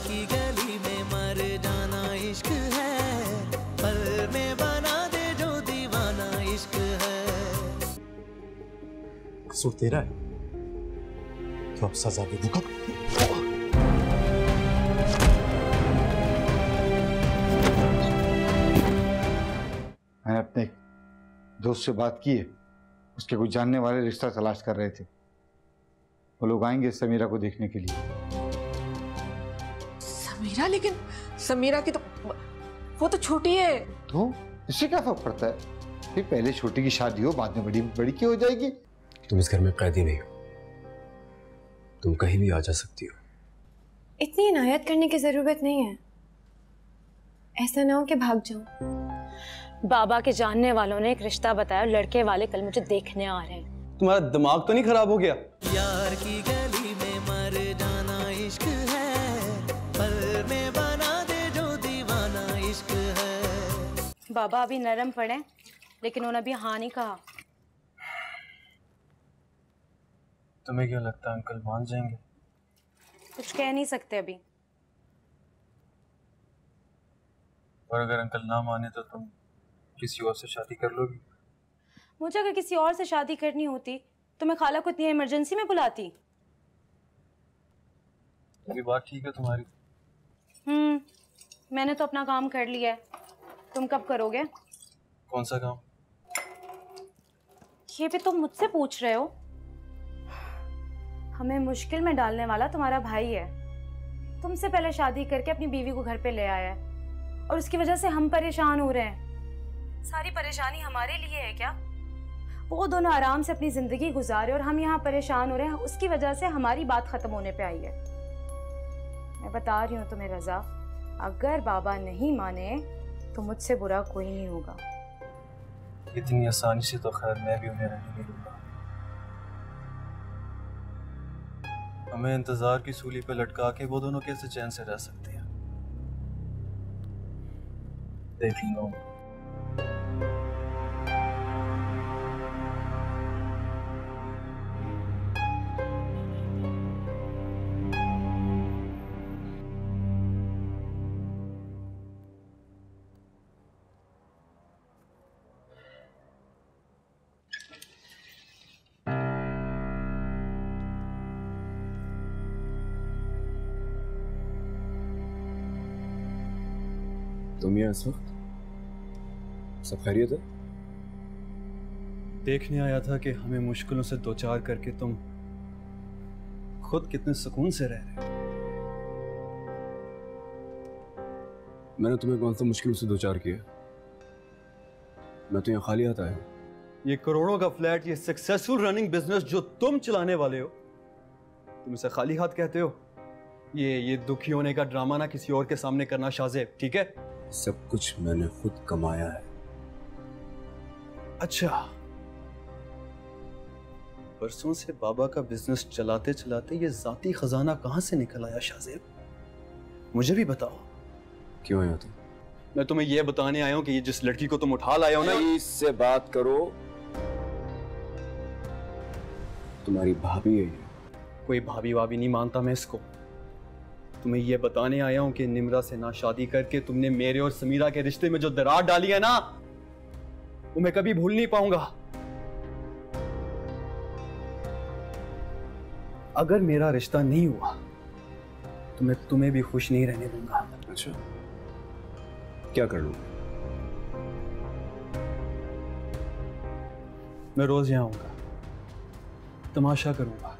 की गली में मर जाना इश्क है, पल में बना दे जो दीवाना इश्क है। कसूर तेरा है तो अब सजा दे दूंगा। मैंने अपने दोस्त से बात की है, उसके कुछ जानने वाले रिश्ता तलाश कर रहे थे। वो लोग आएंगे समीरा को देखने के लिए। समीरा? लेकिन समीरा की तो वो तो छोटी है। तो इससे क्या फर्क पड़ता है? फिर पहले छोटी की शादी हो, बाद में बड़ी बड़ी की हो जाएगी। तुम इस घर में कैदी नहीं हो, तुम कहीं भी आ जा सकती हो। इतनी इनायत करने की जरूरत नहीं है, ऐसा ना हो कि भाग जाऊं। बाबा के जानने वालों ने एक रिश्ता बताया, लड़के वाले कल मुझे देखने आ रहे हैं। तुम्हारा दिमाग तो नहीं खराब हो गया? यार की गली में मर जाना इश्क है, पल में बना दे जो दीवाना इश्क है। बाबा अभी नरम पड़े, लेकिन उन्होंने अभी हाँ नहीं कहा। तुम्हें क्या लगता है अंकल मान जाएंगे? कुछ कह नहीं सकते अभी। और अगर अंकल ना माने तो तुम किसी और से शादी कर लोगी? मुझे अगर किसी और से शादी करनी होती तो मैं खाला को इतनी इमरजेंसी में बुलाती। ये बात ठीक है तुम्हारी। मैंने तो अपना काम कर लिया है, तुम कब करोगे? कौन सा काम? ये भी तुम मुझसे पूछ रहे हो? हमें मुश्किल में डालने वाला तुम्हारा भाई है। तुमसे पहले शादी करके अपनी बीवी को घर पे ले आया है और उसकी वजह से हम परेशान हो रहे हैं। सारी परेशानी हमारे लिए है क्या? वो दोनों आराम से अपनी जिंदगी गुजारे और हम यहाँ परेशान हो रहे हैं, उसकी वजह से हमारी बात खत्म होने पे आई है। मैं बता रही हूँ तुम्हें रजा, अगर बाबा नहीं माने तो मुझसे बुरा कोई नहीं होगा। इतनी आसानी से तो खैर मैं भी उन्हें रहने नहीं दूंगा। हमें इंतजार की सूली पे लटका के वो दोनों कैसे चैन से रह सकते हैं? देख लूंगा। तुम यहाँ इस वक्त? सब खैरियत है? देखने आया था कि हमें मुश्किलों से दो चार करके तुम खुद कितने सुकून से रह रहे हो। मैंने तुम्हें कौन सा मुश्किलों से दो चार किया? मैं तो यहाँ खाली हाथ आया हूँ। ये करोड़ों का फ्लैट, ये सक्सेसफुल रनिंग बिजनेस जो तुम चलाने वाले हो, तुम इसे खाली हाथ कहते हो? ये दुखी होने का ड्रामा ना किसी और के सामने करना शाज़ेब, ठीक है? सब कुछ मैंने खुद कमाया है। अच्छा, परसों से बाबा का बिजनेस चलाते चलाते ये जाती खजाना कहां से निकल आया शाज़ेब? मुझे भी बताओ। क्यों आया तुम? मैं तुम्हें यह बताने आया हूं कि ये जिस लड़की को तुम उठा लाए हो ना, इससे बात करो। तुम्हारी भाभी है ये। कोई भाभी वाभी नहीं मानता मैं इसको। तुम्हें यह बताने आया हूं कि निम्रा से ना शादी करके तुमने मेरे और समीरा के रिश्ते में जो दरार डाली है ना, वो मैं कभी भूल नहीं पाऊंगा। अगर मेरा रिश्ता नहीं हुआ तो मैं तुम्हें भी खुश नहीं रहने दूंगा। अच्छा, क्या कर लूं? मैं रोज यहां आऊंगा, तमाशा करूंगा,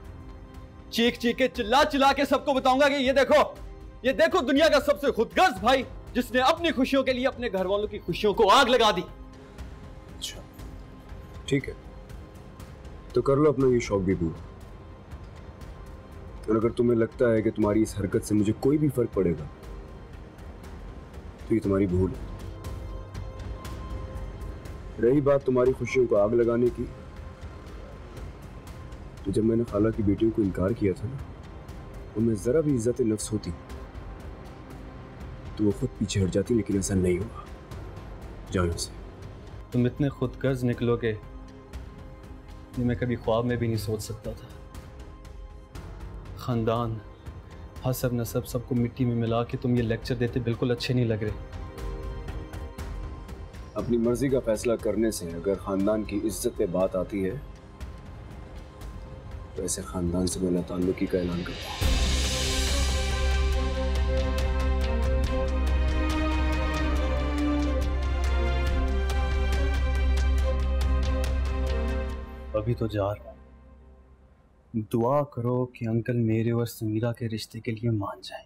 चीख चीख के चिल्ला चिल्ला के सबको बताऊंगा कि ये देखो दुनिया का सबसे खुदगर्ज भाई जिसने अपनी खुशियों के लिए अपने घर वालों की खुशियों को आग लगा दी। अच्छा, ठीक है, तो कर लो अपना ये शौक भी पूरा। और अगर तुम्हें लगता है कि तुम्हारी इस हरकत से मुझे कोई भी फर्क पड़ेगा तो ये तुम्हारी भूल है। रही बात तुम्हारी खुशियों को आग लगाने की, तो जब मैंने खाला की बेटियों को इनकार किया था ना, उनमें जरा भी इज्जत नफ्स होती तो वो खुद पीछे हट जाती, लेकिन ऐसा नहीं हुआ। जाओ यहाँ से। तुम इतने खुदगर्ज निकलोगे ये मैं कभी ख्वाब में भी नहीं सोच सकता था। खानदान, हसब नसब सबको मिट्टी में मिला के तुम ये लेक्चर देते बिल्कुल अच्छे नहीं लग रहे। अपनी मर्जी का फैसला करने से अगर खानदान की इज्जत पे बात आती है तो ऐसे खानदान से मैं ताल्लुकी का ऐलान करता हूँ। अभी तो जा रहा हूँ। दुआ करो कि अंकल मेरे और समीरा के रिश्ते के लिए मान जाए,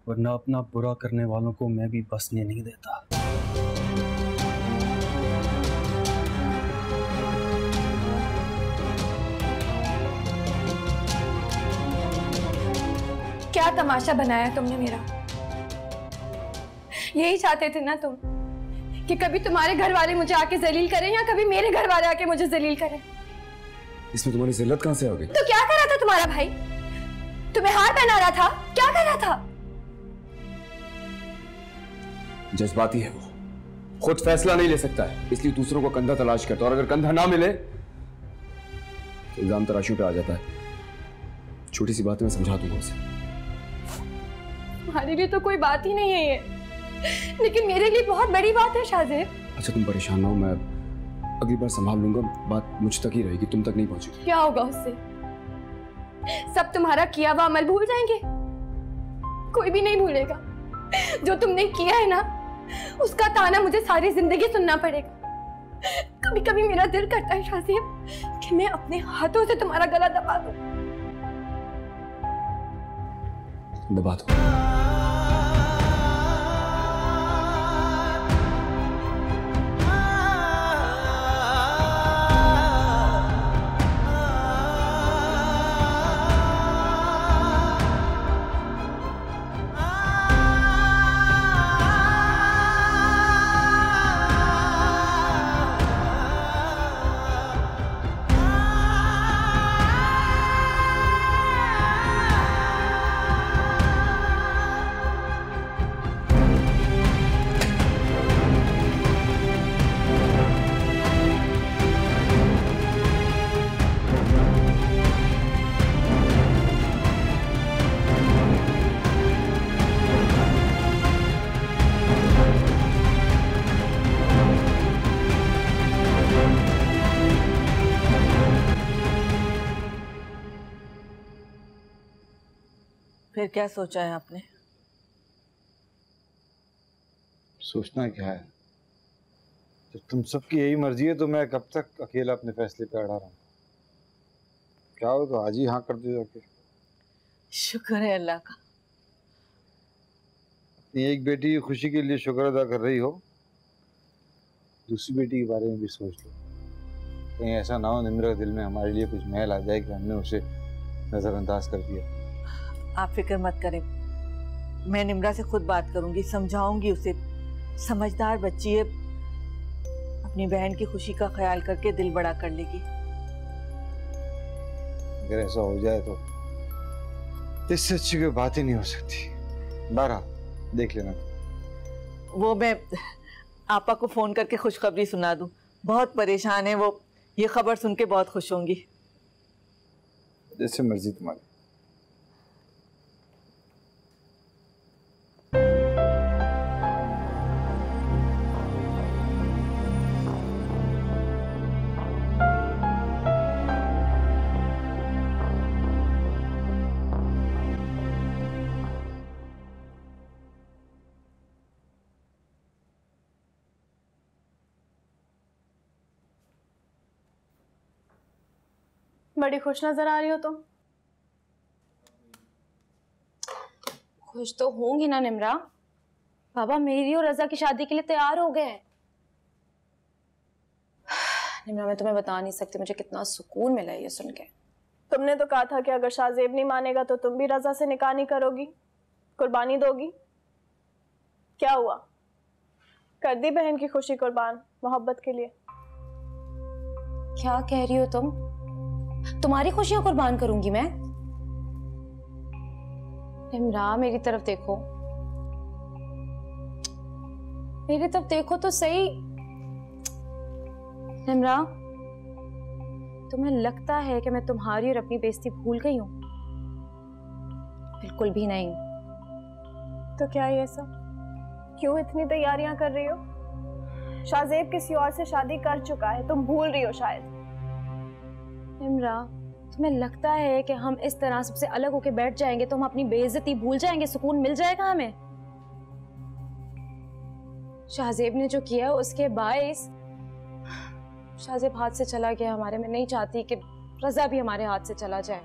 वरना अपना बुरा करने वालों को मैं भी बसने नहीं देता। क्या तमाशा बनाया तुमने मेरा? यही चाहते थे ना तुम कि कभी तुम्हारे घर वाले मुझे आके जलील करें या कभी मेरे घर वाले आके मुझे जलील करें। इसमें तुम्हारी जिल्लत कहां से आ गई? तो क्या कर रहा था तुम्हारा भाई? तुम्हें हार पहना रहा था? क्या कर रहा था? जज्बाती है वो, खुद फैसला नहीं ले सकता है, इसलिए दूसरों को कंधा तलाश करता है, और अगर कंधा ना मिले तो इल्जाम तराशियों पे आ जाता है। छोटी सी बात मैं समझा दूंगा उसे। तुम्हारे लिए तो कोई बात ही नहीं है ये, लेकिन मेरे लिए बहुत बड़ी बात है शाहजेब। अच्छा तुम परेशान ना हो, मैं अगली बार संभाल लूंगा, बात मुझ तक ही रहेगी, तुम तक नहीं पहुंचेगी। क्या होगा उससे? सब तुम्हारा किया हुआ अमल भूल जाएंगे? कोई भी नहीं भूलेगा। जो तुमने किया है ना, उसका ताना मुझे सारी जिंदगी सुनना पड़ेगा। कभी कभी मेरा दिल करता है शाहजेब कि मैं अपने हाथों से तुम्हारा गला दबा दूं। दबा दो। फिर क्या सोचा है आपने? सोचना क्या है, जब तुम सबकी यही मर्जी है तो मैं कब तक अकेला अपने फैसले पे अड़ा रहा हूँ? क्या हो तो आज ही हाँ कर दो जाके। शुक्र है अल्लाह का। अपनी एक बेटी की खुशी के लिए शुक्र अदा कर रही हो, दूसरी बेटी के बारे में भी सोच लो। कहीं ऐसा ना हो निम्र के दिल में हमारे लिए कुछ महल आ जाए कि हमने उसे नजरअंदाज कर दिया। आप फिक्र मत करें, मैं निम्रा से खुद बात करूंगी, समझाऊंगी उसे। समझदार बच्ची है, अपनी बहन की खुशी का ख्याल करके दिल बड़ा कर लेगी। अगर ऐसा हो जाए तो इससे अच्छी कोई बात ही नहीं हो सकती। बहरहाल देख लेना। वो मैं आपा को फोन करके खुशखबरी सुना दूं, बहुत परेशान है वो, ये खबर सुन के बहुत खुश होंगी। जैसे मर्जी तुम्हारी। बड़ी खुश नजर आ रही हो तुम। खुश तो होंगी ना निम्रा, बाबा मेरी और रजा की शादी के लिए तैयार हो गए हैं। निम्रा मैं तुम्हें बता नहीं सकती मुझे कितना सुकून मिला है ये सुन के। तुमने तो कहा था कि अगर शाहजेब नहीं मानेगा तो तुम भी रजा से निकाह नहीं करोगी, कुर्बानी दोगी। क्या हुआ? कर दी बहन की खुशी कुर्बान मोहब्बत के लिए। क्या कह रही हो तुम? तुम्हारी खुशियां कुर्बान करूंगी मैं? निम्रा मेरी तरफ देखो, मेरी तरफ देखो तो सही। निम्रा तुम्हें लगता है कि मैं तुम्हारी और अपनी बेइज्जती भूल गई हूँ? बिल्कुल भी नहीं। तो क्या ये सब? क्यों इतनी तैयारियां कर रही हो? शाहजेब किसी और से शादी कर चुका है, तुम भूल रही हो शायद। इमरा, तुम्हें लगता है कि हम इस तरह सबसे अलग होके बैठ जाएंगे तो हम अपनी बेइज्जती भूल जाएंगे, सुकून मिल जाएगा हमें? शाहजेब ने जो किया उसके बाइस शाहजेब हाथ से चला गया हमारे। मैं नहीं चाहती कि रजा भी हमारे हाथ से चला जाए,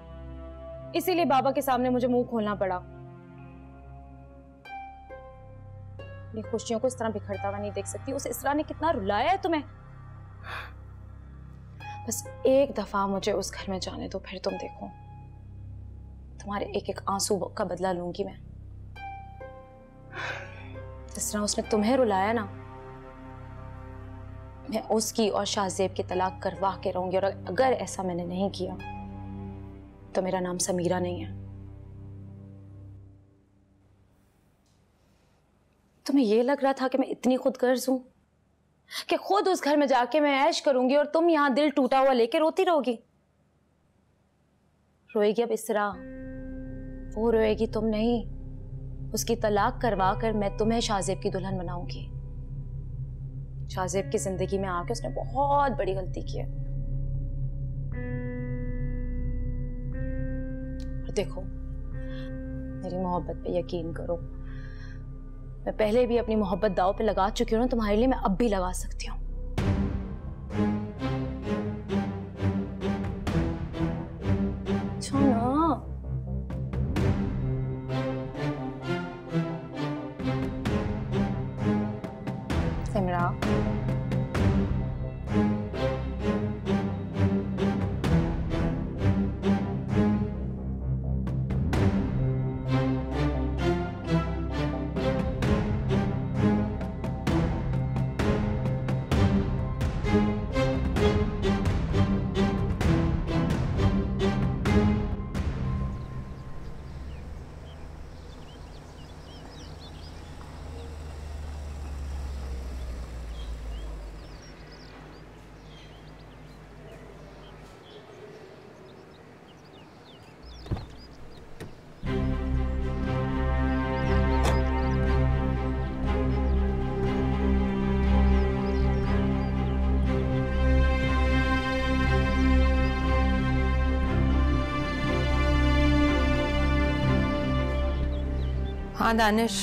इसीलिए बाबा के सामने मुझे मुंह खोलना पड़ा। अपनी खुशियों को इस तरह बिखरता हुआ नहीं देख सकती। उस इसरा ने कितना रुलाया है तुम्हें। बस एक दफा मुझे उस घर में जाने दो, फिर तुम देखो, तुम्हारे एक एक आंसू का बदला लूंगी मैं। जिस तरह उसने तुम्हें रुलाया ना, मैं उसकी और शाहजेब की तलाक करवा के रहूंगी। और अगर ऐसा मैंने नहीं किया तो मेरा नाम समीरा नहीं है। तुम्हें यह लग रहा था कि मैं इतनी खुदगर्ज हूं कि खुद उस घर में जाके मैं ऐश करूंगी और तुम यहां दिल टूटा हुआ लेके रोती रहोगी? रोएगी अब इसरा, वो रोएगी, तुम नहीं। उसकी तलाक करवा कर मैं तुम्हें शाहजेब की दुल्हन बनाऊंगी। शाहजेब की जिंदगी में आके उसने बहुत बड़ी गलती की है। और देखो, मेरी मोहब्बत पे यकीन करो, मैं पहले भी अपनी मोहब्बत दांव पे लगा चुकी हूँ ना, तुम्हारे लिए मैं अब भी लगा सकती हूँ। सिमरा, हाँ दानिश,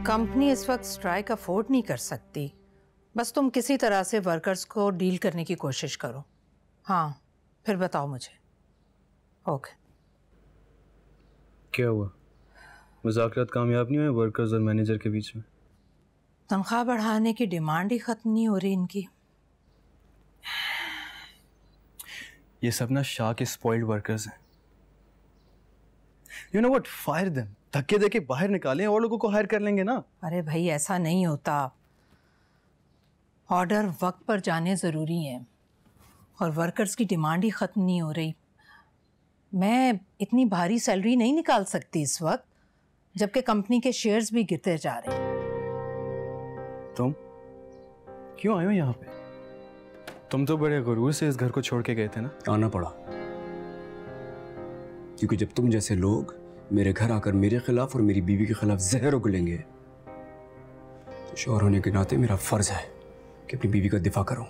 कंपनी इस वक्त स्ट्राइक अफोर्ड नहीं कर सकती। बस तुम किसी तरह से वर्कर्स को डील करने की कोशिश करो। हाँ, फिर बताओ मुझे। ओके। क्या हुआ? मुज़ाकरात कामयाब नहीं हुए वर्कर्स और मैनेजर के बीच में? तनख्वाह बढ़ाने की डिमांड ही ख़त्म नहीं हो रही इनकी। ये सब ना शाह के स्पॉइल्ड वर्कर्स हैं। You know what, fire them. धक्के देके बाहर निकालें और लोगों को हायर कर लेंगे ना। अरे भाई, ऐसा नहीं होता। ऑर्डर वक्त पर जाने ज़रूरी हैं और वर्कर्स की डिमांड ही ख़त्म नहीं हो रही। मैं इतनी भारी सैलरी नहीं निकाल सकती इस वक्त, जबकि कंपनी के शेयर्स भी गिरते जा रहे हैं। तुम क्यों आए हो यहाँ पे? तुम तो बड़े गुरूर से इस घर को छोड़ के गए थे ना। आना पड़ा क्योंकि जब तुम जैसे लोग मेरे घर आकर मेरे खिलाफ और मेरी बीवी के खिलाफ जहर उगलेंगे तो शौहर होने के नाते मेरा फर्ज है कि अपनी बीवी का दिफा करूं।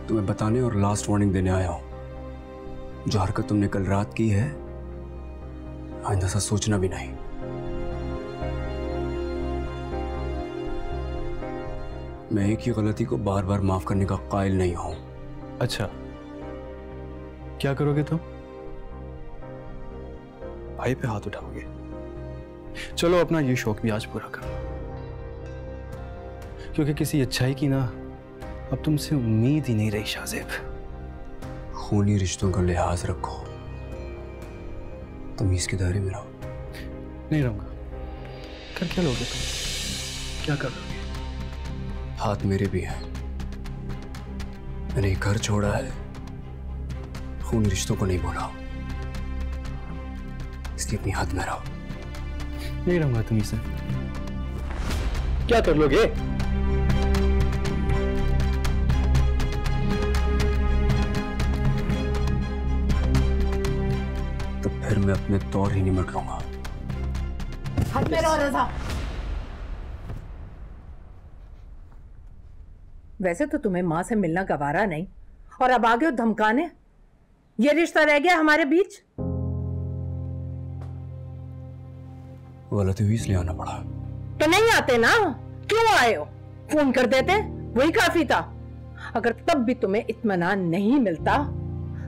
तुम्हें बताने और लास्ट वार्निंग देने आया हूं। जो हरकत तुमने कल रात की है, आइंदा सा सोचना भी नहीं। मैं एक ही गलती को बार बार माफ करने का कायल नहीं हूं। अच्छा, क्या करोगे तुम? भाई पे हाथ उठाओगे? चलो अपना ये शौक भी आज पूरा करो, क्योंकि किसी अच्छाई की ना अब तुमसे उम्मीद ही नहीं रही शाहजेब। खूनी रिश्तों का लिहाज रखो, तमीज के दायरे में रहो। नहीं रहूंगा। कर क्या लोगे तुम? क्या कर लोगे? हाथ मेरे भी हैं। मैंने एक घर छोड़ा है, खूनी रिश्तों को नहीं बोला, इसलिए अपनी हाथ में रहो। नहीं रहूंगा तुम इसे। क्या कर लोगे? मैं अपने तौर ही निमट लूंगा। हद में रहो रजा। वैसे तो तुम्हें माँ से मिलना गवारा नहीं, और अब आगे धमकाने। ये रिश्ता रह गया हमारे बीच। गलती हुई इसलिए आना पड़ा। तो नहीं आते ना, क्यों आए हो? फोन कर देते, वही काफी था। अगर तब भी तुम्हें इत्मीनान नहीं मिलता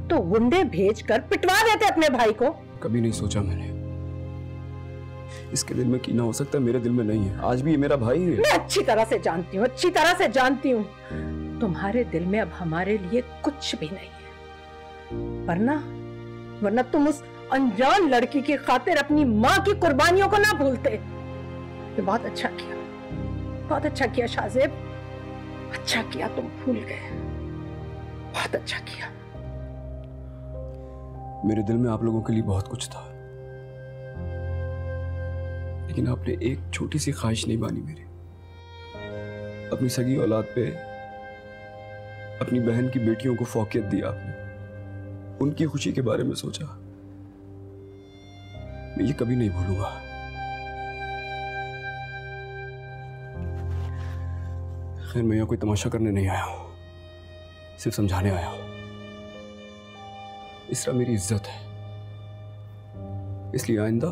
तो गुंडे भेजकर पिटवा देते अपने भाई को। कभी नहीं सोचा मैंने इसके दिल में कीना हो सकता है, मेरे दिल में नहीं है। आज भी ये मेरा भाई है। मैं अच्छी तरह से जानती हूँ, अच्छी तरह से जानती हूँ। तुम्हारे दिल में अब हमारे लिए कुछ भी नहीं है, वरना तुम उस अनजान लड़की की खातिर अपनी माँ की कुर्बानियों को ना भूलते। ये बहुत अच्छा किया, बहुत अच्छा किया शाहजेब, अच्छा किया तुम भूल गए, बहुत अच्छा किया। मेरे दिल में आप लोगों के लिए बहुत कुछ था, लेकिन आपने एक छोटी सी ख्वाहिश नहीं मानी मेरी। अपनी सगी औलाद पे अपनी बहन की बेटियों को फौकियत दी आपने, उनकी खुशी के बारे में सोचा। मैं ये कभी नहीं भूलूंगा। खैर, मैं यहां कोई तमाशा करने नहीं आया हूं, सिर्फ समझाने आया हूं। इसरा मेरी इज्जत है, इसलिए आइंदा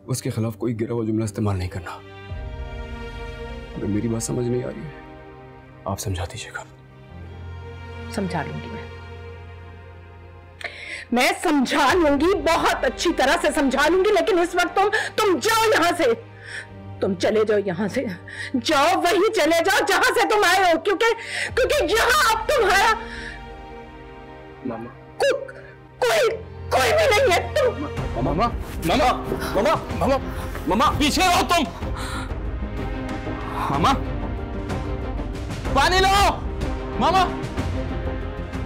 उसके खिलाफ कोई गिरा हुआ जुमला इस्तेमाल नहीं करना। अगर मेरी बात समझ नहीं आ रही है, आप समझा दीजिएगा। समझा लूंगी मैं समझा लूंगी, बहुत अच्छी तरह से समझा लूंगी। लेकिन इस वक्त तुम जाओ यहां से, तुम चले जाओ यहां से, जाओ वहीं चले जाओ जहां से तुम आए हो, क्योंकि यहां अब तुम्हारा कोई भी नहीं है। तुम मामा पीछे रहो तुम। मामा पानी लो। मामा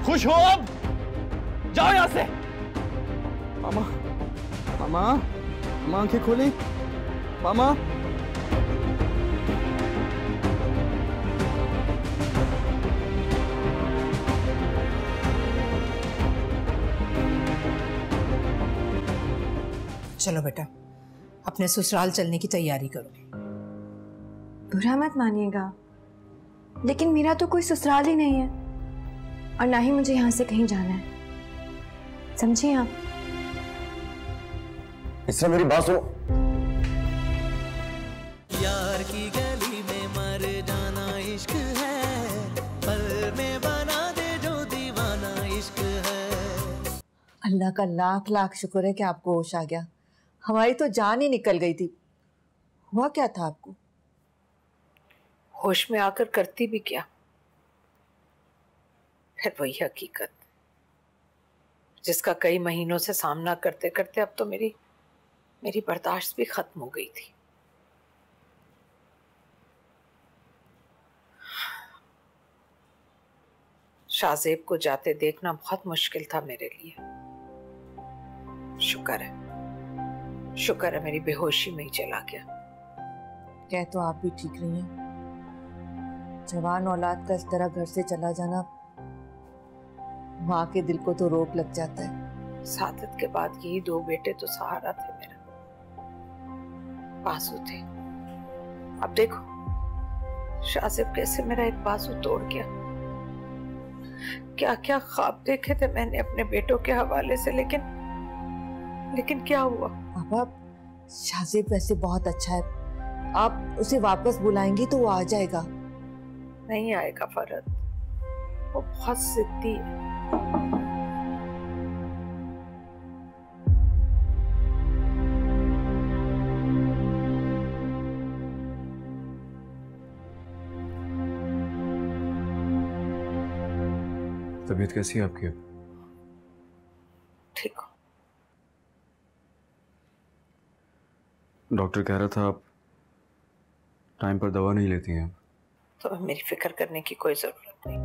खुश हो अब, जाओ यहां से। मामा मामा मामा आंखें खोली। मामा चलो बेटा, अपने ससुराल चलने की तैयारी करो। बुरा मत मानिएगा, लेकिन मेरा तो कोई ससुराल ही नहीं है, और ना ही मुझे यहाँ से कहीं जाना है, समझिए आप। इससे मेरी बात सुनो। यार की गली में मर जाना इश्क है, पल में बना दे जो दीवाना इश्क है। अल्लाह का लाख लाख शुक्र है कि आपको होश आ गया। हमारी तो जान ही निकल गई थी। हुआ क्या था आपको? होश में आकर करती भी क्या, फिर वही हकीकत जिसका कई महीनों से सामना करते करते अब तो मेरी बर्दाश्त भी खत्म हो गई थी। शाहजेब को जाते देखना बहुत मुश्किल था मेरे लिए। शुक्र है मेरी बेहोशी में ही चला गया। कह तो आप भी ठीक रही हैं। जवान औलाद का इस तरह घर से चला जाना माँ के दिल को तो रोक लग जाता है। सादत के बाद यही दो बेटे तो सहारा थे मेरा, बाजू थे। अब देखो शाहजेब कैसे मेरा एक बाजू तोड़ गया। क्या क्या ख्वाब देखे थे मैंने अपने बेटों के हवाले से, लेकिन क्या हुआ? पापा, शाहजेब वैसे बहुत अच्छा है, आप उसे वापस बुलाएंगी तो वो आ जाएगा। नहीं आएगा फरहत, वो बहुत जिद्दी है। तबीयत कैसी है आपकी? ठीक हो। डॉक्टर कह रहा था आप टाइम पर दवा नहीं लेती हैं। तो मेरी फिक्र करने की कोई जरूरत नहीं।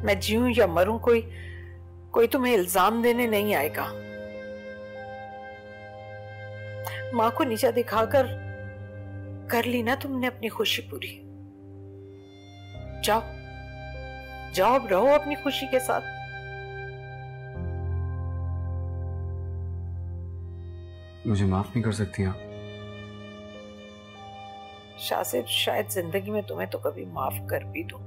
मैं जीऊं या मरूं, कोई तुम्हें इल्जाम देने नहीं आएगा। माँ को नीचा दिखाकर कर ली ना तुमने अपनी खुशी पूरी। जाओ अब रहो अपनी खुशी के साथ। मुझे माफ नहीं कर सकती आप? शाजिब, शायद जिंदगी में तुम्हें तो कभी माफ कर भी दूं,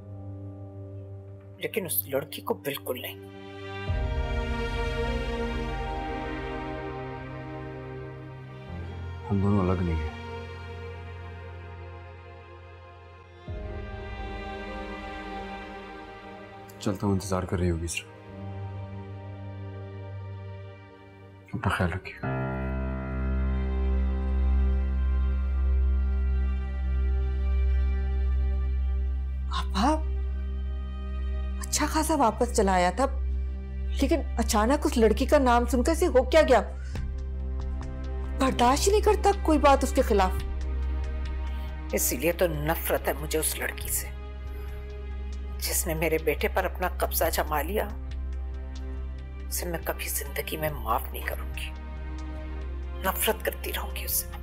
लेकिन उस लड़की को बिल्कुल नहीं। हम दोनों अलग नहीं हैं। चलता हूँ, इंतजार कर रही होगी इसरा। अपना ख्याल रखिए। आपा अच्छा खासा वापस चला आया था, लेकिन अचानक उस लड़की का नाम सुनकर से हो क्या गया? बर्दाश्त ही नहीं करता कोई बात उसके खिलाफ। इसीलिए तो नफरत है मुझे उस लड़की से, जिसने मेरे बेटे पर अपना कब्जा जमा लिया। उसे मैं कभी जिंदगी में माफ नहीं करूंगी, नफरत करती रहूंगी उससे।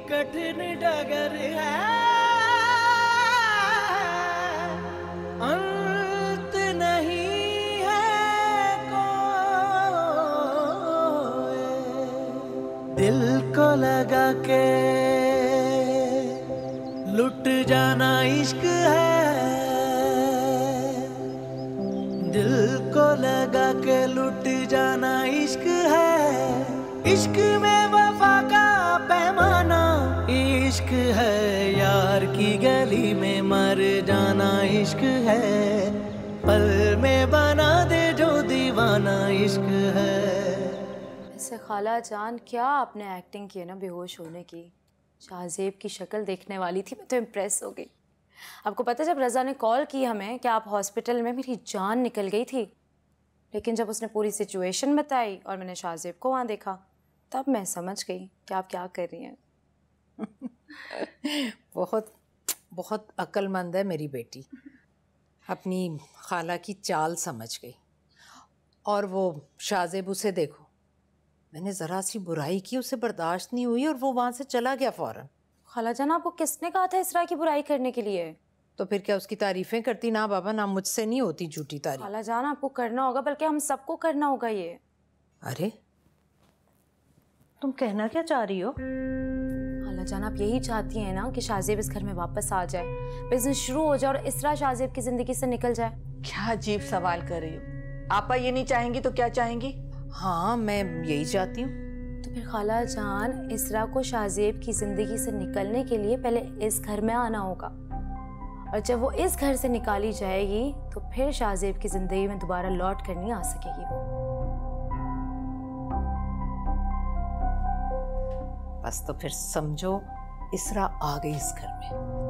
कठिन डगर है, अंत नहीं है कोई। दिल को लगा के लुट जाना इश्क है, दिल को लगा के लुट जाना इश्क है। इश्क में वफा का पैमाना इश्क है, यार की गली में मर जाना इश्क है, पल में बना दे जो दीवाना इश्क है। ऐसे खाला जान, क्या आपने एक्टिंग की है ना बेहोश होने की। शाहजेब की शक्ल देखने वाली थी, मैं तो इम्प्रेस हो गई। आपको पता है जब रज़ा ने कॉल की हमें कि आप हॉस्पिटल में, मेरी जान निकल गई थी। लेकिन जब उसने पूरी सिचुएशन बताई और मैंने शाहजेब को वहाँ देखा, तब मैं समझ गई कि आप क्या कर रही हैं। बहुत बहुत अक्लमंद है मेरी बेटी, अपनी खाला की चाल समझ गई। और वो शाहजेब, उसे देखो, मैंने ज़रा सी बुराई की, उसे बर्दाश्त नहीं हुई और वो वहाँ से चला गया फ़ौरन। खाला जान, आपको किसने कहा था इसरा की बुराई करने के लिए? तो फिर क्या उसकी तारीफ़ें करती? ना बाबा, ना मुझसे नहीं होती झूठी तारीफ। खाला जान, आपको करना होगा, बल्कि हम सबको करना होगा ये। अरे तुम कहना क्या चाह रही हो? खाला जान, आप यही चाहती हैं ना कि शाहजेब इस घर में वापस आ जाए, बिजनेस शुरू हो जाए और इसरा शाहजेब की जिंदगी से निकल जाए। क्या अजीब सवाल कर रही हो? आपा ये नहीं चाहेंगी तो क्या चाहेंगी? हाँ, मैं यही चाहती हूँ। तो फिर खाला जान, इसरा को शाहजेब की जिंदगी से निकलने के लिए पहले इस घर में आना होगा, और जब वो इस घर से निकाली जाएगी तो फिर शाहजेब की जिंदगी में दोबारा लौट कर नहीं आ सकेगी वो। बस तो फिर समझो इसरा आ गई इस घर में।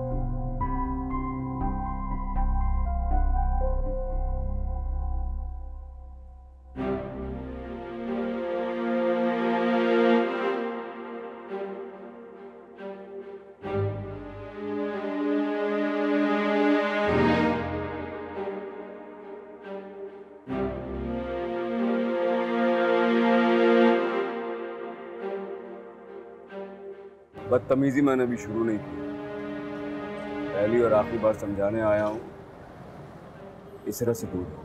बदतमीजी मैंने अभी शुरू नहीं की, पहली और आखिरी बार समझाने आया हूँ, इसरा से दूर रहो।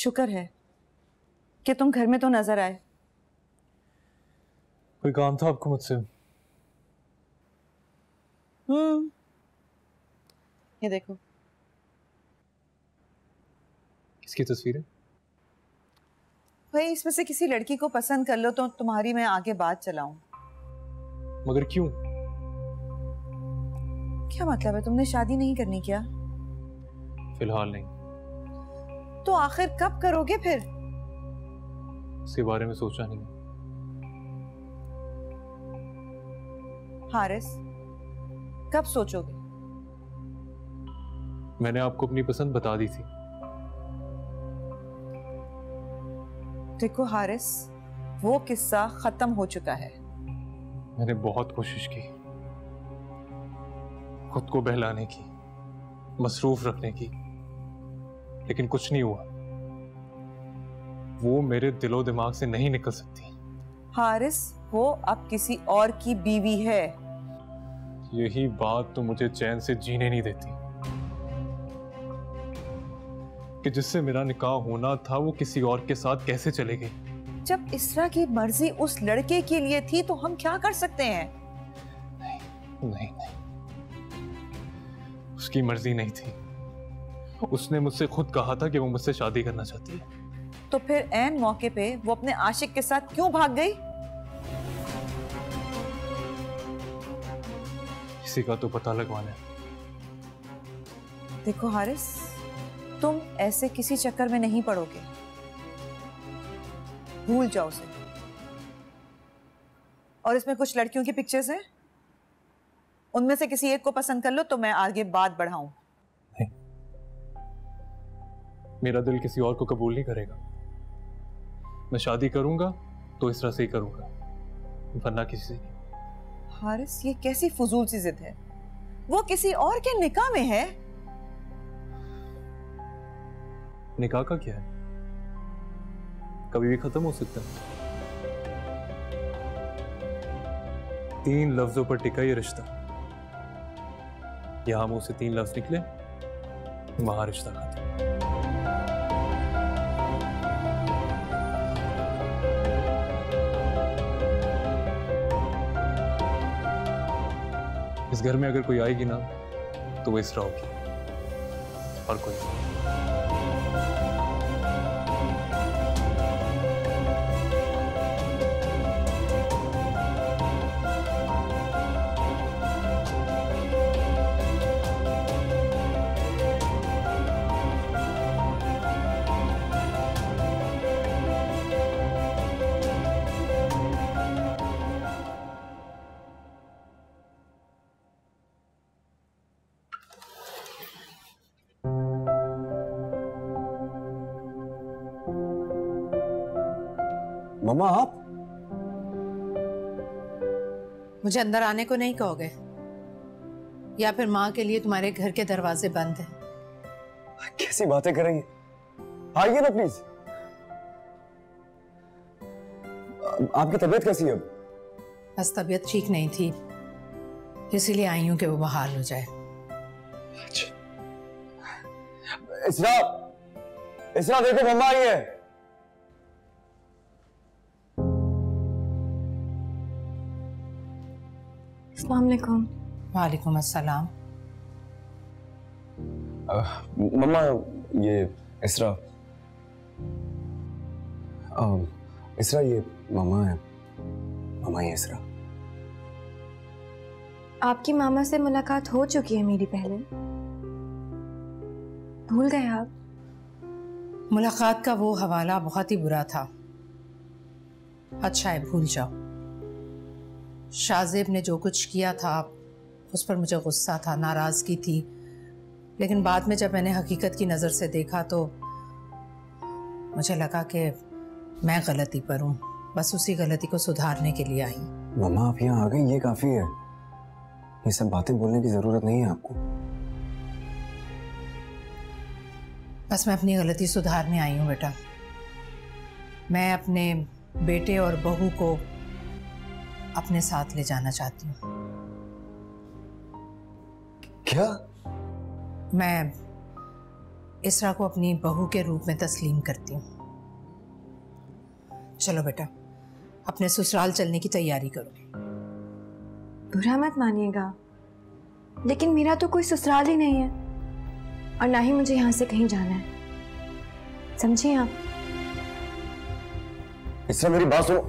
शुक्र है कि तुम घर में तो नजर आए। कोई काम था आपको मुझसे? ये देखो। किसकी तस्वीर है? भाई इसमें से किसी लड़की को पसंद कर लो तो तुम्हारी मैं आगे बात चलाऊं। मगर क्यों? क्या मतलब है, तुमने शादी नहीं करनी क्या? फिलहाल नहीं। तो आखिर कब करोगे फिर? इसके बारे में सोचा नहीं। हारिस, कब सोचोगे? मैंने आपको अपनी पसंद बता दी थी। देखो हारिस, वो किस्सा खत्म हो चुका है। मैंने बहुत कोशिश की, खुद को बहलाने की, मसरूफ रखने की, लेकिन कुछ नहीं हुआ। वो मेरे दिलो दिमाग से नहीं निकल सकती। हारिस, वो अब किसी और की बीवी है। यही बात तो मुझे चैन से जीने नहीं देती कि जिससे मेरा निकाह होना था वो किसी और के साथ कैसे चले गई। जब इसरा की मर्जी उस लड़के के लिए थी तो हम क्या कर सकते हैं? नहीं, उसकी मर्जी नहीं थी। उसने मुझसे खुद कहा था कि वो मुझसे शादी करना चाहती है। तो फिर ऐन मौके पे वो अपने आशिक के साथ क्यों भाग गई? किसी का तो पता लगवाना है। देखो हारिस, तुम ऐसे किसी चक्कर में नहीं पड़ोगे। भूल जाओ उसे। और इसमें कुछ लड़कियों की पिक्चर्स हैं, उनमें से किसी एक को पसंद कर लो तो मैं आगे बात बढ़ाऊं। नहीं, मेरा दिल किसी और को कबूल नहीं करेगा। मैं शादी करूंगा तो इस तरह से ही करूंगा, वरना किसी से नहीं। हारिस, ये कैसी फजूल सी जिद है? वो किसी और के निकाह में है। निकाह का क्या है? कभी भी खत्म हो सकता है। 3 लफ्जों पर टिका ये रिश्ता। यहां मुंह से 3 लफ्ज निकले, वहां रिश्ता खत्म। इस घर में अगर कोई आएगी ना तो वो इसरा होगी और कोई नहीं। मम्मा, आप मुझे अंदर आने को नहीं कहोगे या फिर माँ के लिए तुम्हारे घर के दरवाजे बंद हैं? कैसी बातें कर रही हैं? आइए ना प्लीज। आपकी तबीयत कैसी है अब? बस तबीयत ठीक नहीं थी, इसीलिए आई हूं कि वो बहाल हो जाए। अच्छा। इसरा, इसरा देखो मम्मा आई है। अस्सलाम वालेकुम। वालेकुम अस्सलाम। मम्मा, ये इसरा, इसरा ये मामा है। मामा ये इसरा। आपकी मामा से मुलाकात हो चुकी है मेरी पहले, भूल गए आप? मुलाकात का वो हवाला बहुत ही बुरा था। अच्छा है, भूल जाओ। शाहजेब ने जो कुछ किया था उस पर मुझे गुस्सा था, नाराज़गी थी, लेकिन बाद में जब मैंने हकीकत की नज़र से देखा तो मुझे लगा कि मैं गलती पर हूँ, बस उसी गलती को सुधारने के लिए आई। मम्मा, आप यहाँ आ गई, ये काफ़ी है। ये सब बातें बोलने की ज़रूरत नहीं है आपको। बस मैं अपनी गलती सुधारने आई हूँ बेटा। मैं अपने बेटे और बहू को अपने साथ ले जाना चाहती हूँ। क्या? इसरा को अपनी बहू के रूप में तस्लीम करती हूँ। चलो बेटा, अपने ससुराल चलने की तैयारी करो। बुरा मत मानिएगा, लेकिन मेरा तो कोई ससुराल ही नहीं है और ना ही मुझे यहाँ से कहीं जाना है, समझिए आप। इससे मेरी बात सुनो।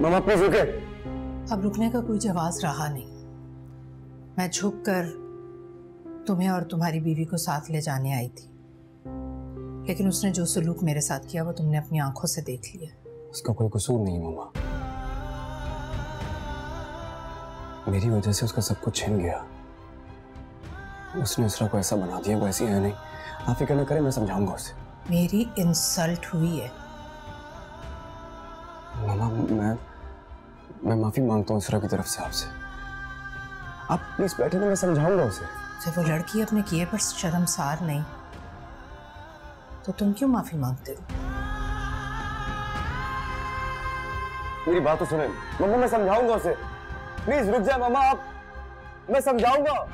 मामा प्लीज रुके। अब रुकने का कोई जवाब रहा नहीं। मैं झुककर तुम्हें और तुम्हारी बीवी को साथ ले जाने आई थी, लेकिन उसने जो सलूक मेरे साथ किया वो तुमने अपनी आंखों से देख लिया। उसका कोई कसूर नहीं मामा, मेरी वजह से उसका सब कुछ छिन गया। उसने इसरा को ऐसा बना दिया, वो ऐसी है नहीं। आप फिक्र न करें, मैं समझाऊंगा उसे। मेरी इंसल्ट हुई है मामा, मैं माफी मांगता हूँ इसरा की तरफ से आपसे। आप प्लीज बैठे ना, मैं समझाऊंगा उसे। जब वो लड़की अपने किए पर शर्मसार नहीं तो तुम क्यों माफी मांगते हो? मेरी बात तो सुने मामा, मैं समझाऊंगा उसे। प्लीज रुक जाए मामा आप, मैं समझाऊंगा।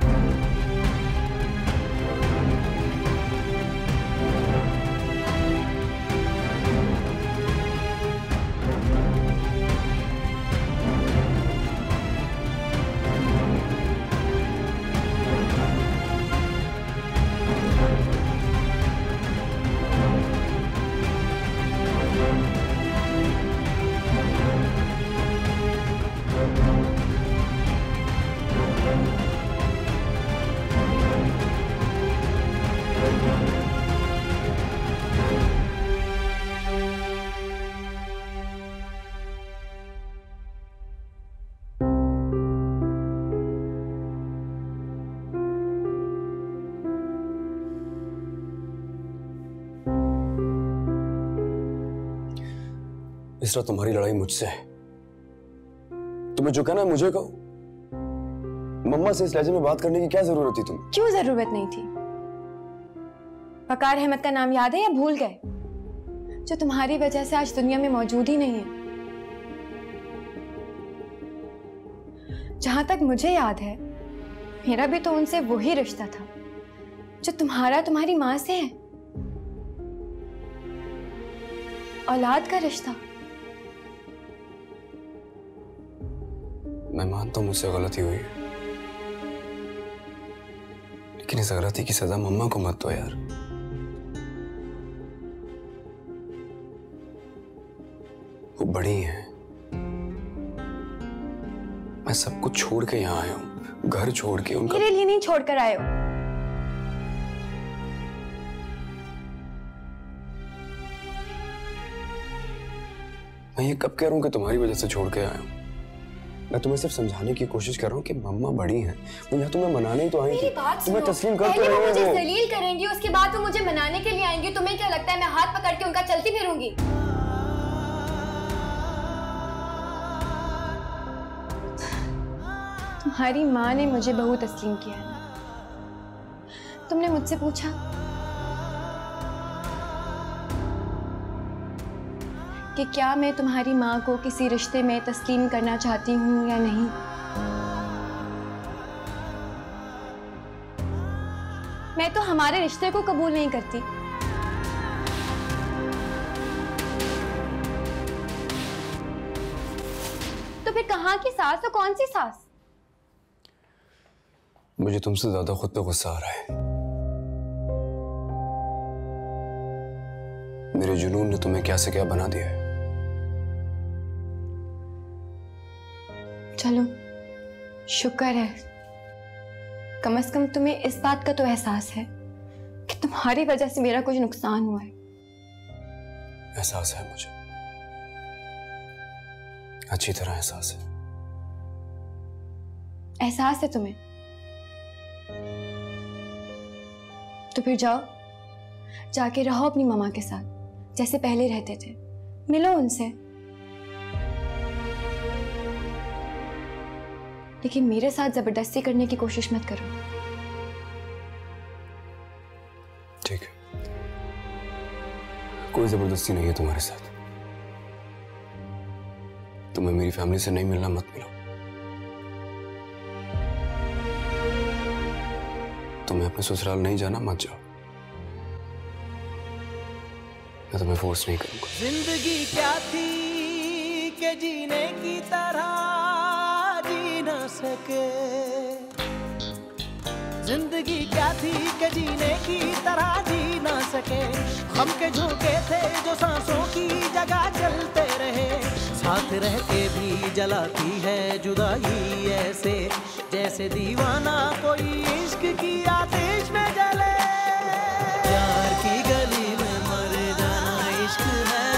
इसरा तुम्हारी लड़ाई मुझसे है, तुम्हें जो कहना है मुझे कहो। मम्मा से इस लहजे में बात करने की क्या जरूरत थी तुम्हें? क्यों जरूरत नहीं थी? वकार अहमद का नाम याद है या भूल गए, जो तुम्हारी वजह से आज दुनिया में मौजूद ही नहीं है। जहां तक मुझे याद है, मेरा भी तो उनसे वही रिश्ता था जो तुम्हारी मां से है, औलाद का रिश्ता। मैं मानता हूं मुझसे गलती हुई है, लेकिन इस गलती की सजा मम्मा को मत दो यार। वो बड़ी हैं, मैं सब कुछ छोड़ के यहाँ आया हूँ, घर छोड़ के। उनका मेरे लिए नहीं छोड़कर आए हो। मैं ये कब कह रहा हूँ कि तुम्हारी वजह से छोड़ के आया हूँ? मैं तुम्हें सिर्फ समझाने की कोशिश कर रहा हूँ कि मम्मा बड़ी हैं, वो यहाँ तुम्हें मनाने ही तो आई थी। तुम्हें तस्लीम कर तो रहे हैं वो। मुझे वो जलील करेंगी, उसके बाद वो मुझे मनाने के लिए आएंगी। तुम्हें क्या लगता है मैं हाथ पकड़ के उनका चलती फिरूंगी? तुम्हारी माँ ने मुझे बहू तस्लीम किया है। तुमने मुझसे पूछा कि क्या मैं तुम्हारी माँ को किसी रिश्ते में तस्लीम करना चाहती हूँ या नहीं। मैं तो हमारे रिश्ते को कबूल नहीं करती। तो फिर कहाँ की सास तो कौन सी सास? मुझे तुमसे ज्यादा खुद पे गुस्सा आ रहा है। मेरे जुनून ने तुम्हें क्या से क्या बना दिया है। चलो शुक्र है, कम से कम तुम्हें इस बात का तो एहसास है कि तुम्हारी वजह से मेरा कुछ नुकसान हुआ है। एहसास है मुझे, अच्छी तरह एहसास है। एहसास है तुम्हें? तो फिर जाओ, जाके रहो अपनी मम्मा के साथ जैसे पहले रहते थे। मिलो उनसे, लेकिन मेरे साथ जबरदस्ती करने की कोशिश मत करो। ठीक है, कोई जबरदस्ती नहीं है तुम्हारे साथ। तुम्हें मेरी फैमिली से नहीं मिलना, मत मिलो। तुम्हें अपने ससुराल नहीं जाना, मत जाओ। मैं तुम्हें फोर्स नहीं करूंगा। जिंदगी क्या थी कि जीने की तरह जी न सके, जिंदगी क्या थी कि जीने की तरह जी ना सके। हम के झोंके थे जो सांसों की जगह चलते रहे, साथ रह के भी जलाती है जुदाई ऐसे, जैसे दीवाना कोई इश्क की आतिश में जले। प्यार की गली में मर जाना इश्क है,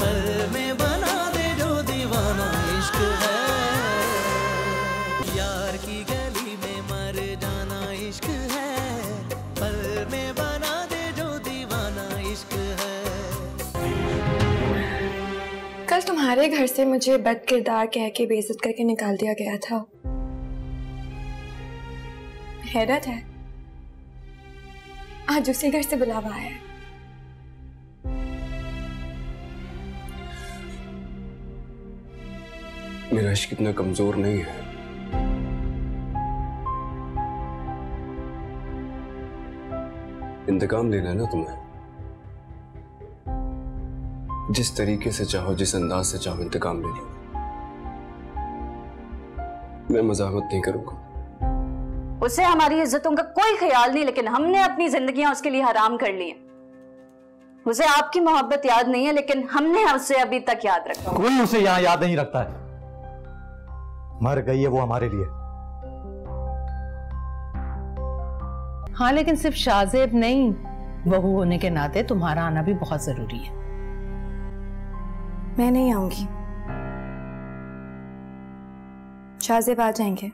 पल में बना दे जो दीवाना इश्क है। यार की गली में मर जाना इश्क है, पल में बना दे जो दीवाना इश्क है। कल तुम्हारे घर से मुझे बदकिरदार कह के बेइज्जत करके निकाल दिया गया था। हैरत है, आज उसी घर से बुलावा आया है। मेरा इश्क इतना कमजोर नहीं है। इंतकाम लेना है ना तुम्हें, जिस तरीके से चाहो, जिस अंदाज से चाहो इंतकाम ले लो। मैं मजामत नहीं करूंगा। उसे हमारी इज्जतों का कोई ख्याल नहीं, लेकिन हमने अपनी जिंदगियां उसके लिए हराम कर ली हैं। उसे आपकी मोहब्बत याद नहीं है, लेकिन हमने उसे अभी तक याद रखा। कोई उसे यहां याद नहीं रखता है। मर गई है वो हमारे लिए। हाँ, लेकिन सिर्फ शाहजेब नहीं, बहू होने के नाते तुम्हारा आना भी बहुत जरूरी है। मैं नहीं आऊंगी, शाहजेब आ जाएंगे।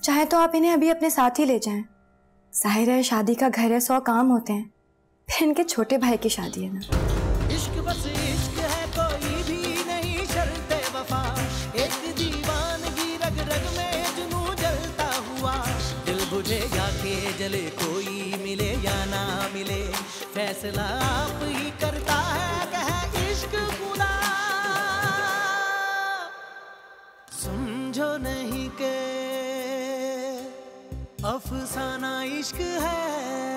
चाहे तो आप इन्हें अभी अपने साथ ही ले जाएं। जाहिर है शादी का घर है, 100 काम होते हैं, फिर इनके छोटे भाई की शादी है ना। इश्क बस इश्क है, कोई भी नहीं शर्ते वफा, एक दीवानगी रग रग में जुनून जलता हुआ। दिल बुझे या के जले, कोई मिले या ना मिले, फैसला आप ही करता है कहे इश्क खुदा। समझो नहीं के अफसाना इश्क है,